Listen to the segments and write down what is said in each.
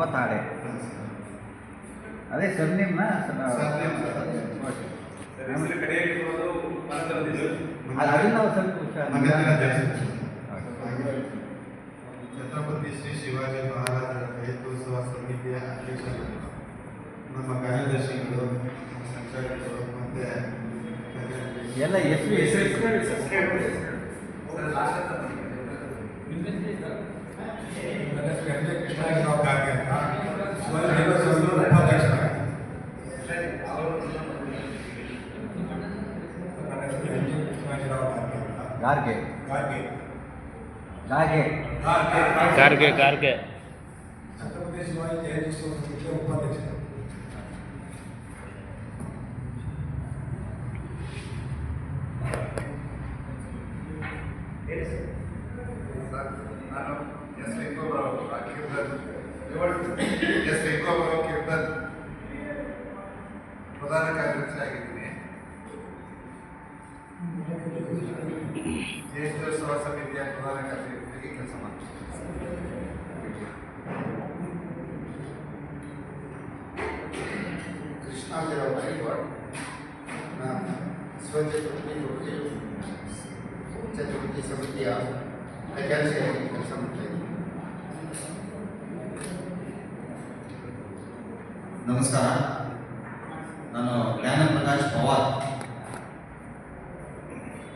ಅವತಾಡೆ. ಅದೇ ಸರ್ ನಿಮ್ನ ಅದನ್ನ ಛತ್ರಪತಿ ಶ್ರೀ ಶಿವಾಜಿ ಮಹಾರಾಜರ ರಥೋತ್ಸವ ಸಮಿತಿಯ ಅಧ್ಯಕ್ಷರು, ನಮ್ಮ ಕಾರ್ಯದರ್ಶಿಗಳು, ಸಂಚಾಲಕರು ಮತ್ತೆ ಎಲ್ಲ ಎಷ್ಟು ಕೃಷ್ಣರಾವ್ ಗಾರ್ಗೆ ಅಂತ ಉಪಾಧ್ಯಕ್ಷ ಗಾರ್ಗೆ ಗಾರ್ಗೆ ಗಾರ್ಗೆ ಛತ್ರಪತಿ ಶಿವಾಜಿ ಜಯಂತ್ಯುತ್ಸವ ಸಮಿತಿಯ ಉಪಾಧ್ಯಕ್ಷರು. ನಾನು ಎಸ್ ವೆಂಕೋಬರಾವ್ ಕೀರ್ತನ್ ಪ್ರಧಾನ ಕಾರ್ಯದರ್ಶಿ ಆಗಿದ್ದೀನಿ. ಜಯಂತ್ಯೋತ್ಸವ ಸಮಿತಿಯ ಪ್ರಧಾನ ಕಾರ್ಯದರ್ಶಿಯಾಗಿ ಕೆಲಸ ಮಾಡ್ತೀನಿ. ಕೃಷ್ಣರಾವ್ ಗಾಯಕ್ವಾಡ್, ನಾನು ಛತ್ರಪತಿ ಸಮಿತಿಯ ಅಧ್ಯಕ್ಷರಾಗಿ ಕೆಲಸ ಮಾಡ್ತಾ ಇದ್ದೀನಿ. ನಮಸ್ಕಾರ, ನಾನು ಜ್ಞಾನ ಪ್ರಕಾಶ್ ಪವಾರ್.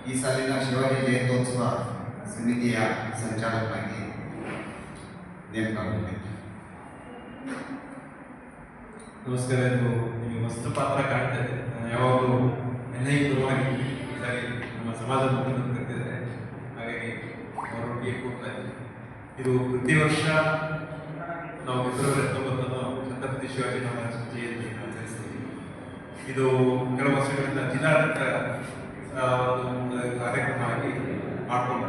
ಈ ಸಾಲಿನ ಶಿವಾಜಿ ಜಯಂತ್ಯೋತ್ಸವ ಸಮಿತಿಯ ಸಂಚಾಲಕರಾಗಿ ನೇಮಕಗೊಂಡಿದ್ದೆ. ನಮಸ್ಕಾರ. ನಿಮಗೆ ಮಸ್ತ್ ಪಾತ್ರ ಕಾಣ್ತಾ ಇದೆ. ಯಾವಾಗಲೂ ಎನ್ಐ ಪರವಾಗಿ ಈ ಸಾರಿ ನಮ್ಮ ಸಮಾಜ ಮುಖಂಡರು ಕರೆದಿದ್ದಾರೆ, ಹಾಗಾಗಿ ಅವರೊಟ್ಟಿಗೆ ಕೂಡ್ತಾ ಇದ್ದೀವಿ. ಇದು ಪ್ರತಿ ವರ್ಷ ನಾವು ಫೆಬ್ರವರಿ 19 ಛತ್ರಪತಿ ಶಿವಾಜಿ ಮಹಾರಾಜ ಜಯಂತಿ ಆಚರಿಸ್ತೀವಿ. ಇದು ಕೆಲವು ವರ್ಷಗಳಿಂದ ಜಿಲ್ಲಾಡಳಿತ ಒಂದು ಕಾರ್ಯಕ್ರಮವಾಗಿ ಮಾಡಿಕೊಂಡು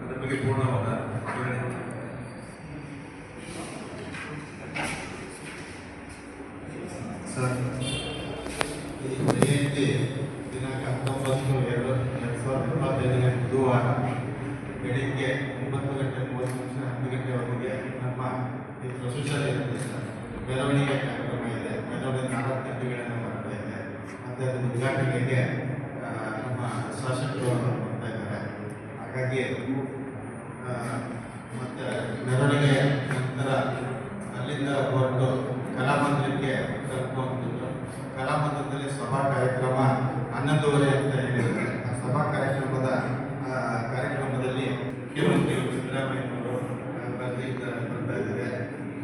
ಅದ್ರ ಬಗ್ಗೆ ಪೂರ್ಣವಾದ ವಿವರಣೆ. ಸರ್, ಈ ಜಯಂತಿ ದಿನಾಂಕ 19/2/2025 ಬುಧವಾರ ಬೆಳಿಗ್ಗೆ 9:30 10 ಗಂಟೆವರೆಗೆ ನಮ್ಮ ಈ ಪ್ರಶಾಲೆಯಲ್ಲಿ ಮೆರವಣಿಗೆ ಕಾರ್ಯಕ್ರಮ ಇದೆ. ಮೆರವಣಿಗೆ 4 ಗಂಟೆಗಳನ್ನು ಮಾಡ್ತಾ ಇದೆ. ಮತ್ತು ಅದರ ಉದ್ಘಾಟನೆಗೆ ನಮ್ಮ ಶಾಸಕರು ಬರ್ತಾ ಇದ್ದಾರೆ. ಹಾಗಾಗಿ ಮತ್ತು ಮೆರವಣಿಗೆ ನಂತರ ಅಲ್ಲಿಂದ ಹೊರಟು ಕಲಾಮಂದಿರಕ್ಕೆ ಕರ್ಕೊಂಡು ಕಲಾಮಂದಿರದಲ್ಲಿ ಸಭಾ ಕಾರ್ಯಕ್ರಮ 11:30 ಅಂತ ಹೇಳಿದ್ದಾರೆ. ಆ ಸಭಾ ಕಾರ್ಯಕ್ರಮದಲ್ಲಿ ಮುಖ್ಯಮಂತ್ರಿಗಳು ಸಿದ್ದರಾಮಯ್ಯನವರು ಬರ್ತಾ ಇದ್ದಾರೆ.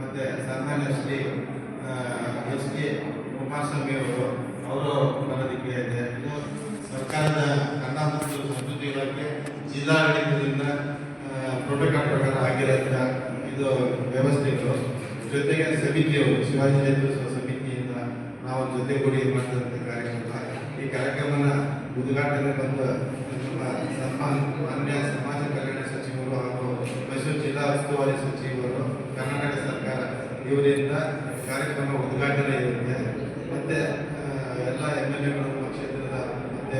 ಮತ್ತು ಸನ್ಮಾನ್ಯ ಶ್ರೀ ಎಸ್ ಕೆ ಕುಮಾರಸ್ವಾಮಿ ಅವರು ಬರೋದಕ್ಕೆ ಇದೆ. ಇದು ಸರ್ಕಾರದ ಕನ್ನಡ ಮತ್ತು ಸಂಸ್ಕೃತಿ ಇಲಾಖೆ ಜಿಲ್ಲಾಡಳಿತದಿಂದ ಪ್ರೋಟೋಕಾಲ್ ಪ್ರಕಾರ ಆಗಿರೋದ್ರಿಂದ ಇದು ವ್ಯವಸ್ಥೆಗಳು. ಜೊತೆಗೆ ಸಮಿತಿಯವರು ಶಿವಾಜಿ ಜಯಂತ್ಯೋತ್ಸವ ಸಮಿತಿಯಿಂದ ನಾವು ಜೊತೆಗೂಡಿ ಮಾಡಿದಂಥ ಕಾರ್ಯಕ್ರಮ. ಈ ಕಾರ್ಯಕ್ರಮನ ಉದ್ಘಾಟನೆ ಬಂದು ನಮ್ಮ ಮಾನ್ಯ ಸಮಾಜ ಕಲ್ಯಾಣ ಸಚಿವರು ಹಾಗೂ ಮೈಸೂರು ಜಿಲ್ಲಾ ಉಸ್ತುವಾರಿ ಸಚಿವರು, ಕರ್ನಾಟಕ ಸರ್ಕಾರ ಇವರಿಂದ ಕಾರ್ಯಕ್ರಮ ಉದ್ಘಾಟನೆ ಇರುತ್ತೆ. ಮತ್ತು ಎಲ್ಲ MLAಗಳು ಕ್ಷೇತ್ರದ ಮತ್ತು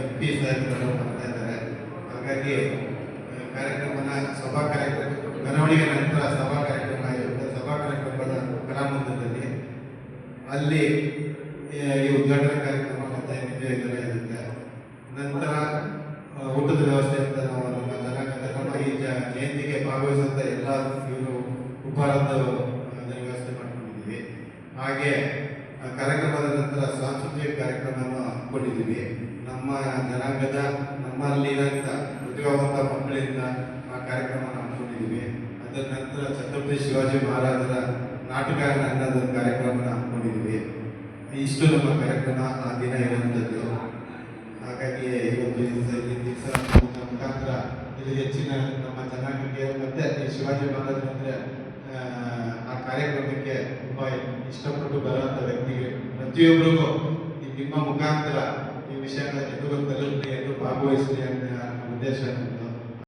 MP ಸಾಹೇಬರು ಬರ್ತಾ ಇದ್ದಾರೆ. ಹಾಗಾಗಿ ಕಾರ್ಯಕ್ರಮನ ಸಭಾ ಕಾರ್ಯಕ್ರಮ ಮೆರವಣಿಗೆ ನಂತರ ಸಭಾ ಕಾರ್ಯಕ್ರಮ ಇರುತ್ತೆ. ಸಭಾ ಕಾರ್ಯಕ್ರಮದ ಕಲಾಮಂದಿರದಲ್ಲಿ ಅಲ್ಲಿ ಈ ಉದ್ಘಾಟನಾ ಕಾರ್ಯಕ್ರಮ ಮತ್ತು ಇದೆಲ್ಲ ಇರುತ್ತೆ. ನಂತರ ಊಟದ ವ್ಯವಸ್ಥೆ ಅಂತ ನಾವು ನಮ್ಮ ಜನಾಂಗದ ನಮ್ಮ ಈ ಜಯಂತಿಗೆ ಭಾಗವಹಿಸುವಂಥ ಎಲ್ಲ ಇವರು ಉಪಹಾರದ ವ್ಯವಸ್ಥೆ ಮಾಡ್ಕೊಂಡಿದ್ದೀವಿ. ಹಾಗೆ ಕಾರ್ಯಕ್ರಮದ ನಂತರ ಸಾಂಸ್ಕೃತಿಕ ಕಾರ್ಯಕ್ರಮವನ್ನು ಹಮ್ಮಿಕೊಂಡಿದ್ದೀವಿ. ನಮ್ಮ ಜನಾಂಗದ ನಮ್ಮಲ್ಲಿರೋಂಥ ಪ್ರತಿಭಾವಂತ ಮಕ್ಕಳಿಂದ ಆ ಕಾರ್ಯಕ್ರಮ ಹಮ್ಮಿಕೊಂಡಿದ್ದೀವಿ. ಅದರ ನಂತರ ಛತ್ರಪತಿ ಶಿವಾಜಿ ಮಹಾರಾಜರ ನಾಟಕ ಅನ್ನೋದು ಕಾರ್ಯಕ್ರಮನ ಹಮ್ಮಿಕೊಂಡಿದ್ದೀವಿ. ಇಷ್ಟು ನಮ್ಮ ಕಾರ್ಯಕ್ರಮ ಆ ದಿನ ಇರುವಂಥದ್ದು. ಹಾಗಾಗಿ ಇವತ್ತು ಈ ದಿವಸ ಮುಖಾಂತರ ಇದು ಹೆಚ್ಚಿನ ನಮ್ಮ ಜನಾಂಗಕ್ಕೆ ಮತ್ತು ಈ ಶಿವಾಜಿ ಮಹಾರಾಜರು ಅಂದರೆ ಆ ಕಾರ್ಯಕ್ರಮಕ್ಕೆ ತುಂಬ ಇಷ್ಟಪಟ್ಟು ಬರುವಂಥ ವ್ಯಕ್ತಿಗೆ ಪ್ರತಿಯೊಬ್ಬರಿಗೂ ನಿಮ್ಮ ಮುಖಾಂತರ ಈ ವಿಷಯಗಳ ಎದುರು ತಲುಪಲಿ ಎಂದು ಭಾಗವಹಿಸಲಿ ಅನ್ನೋ ಉದ್ದೇಶ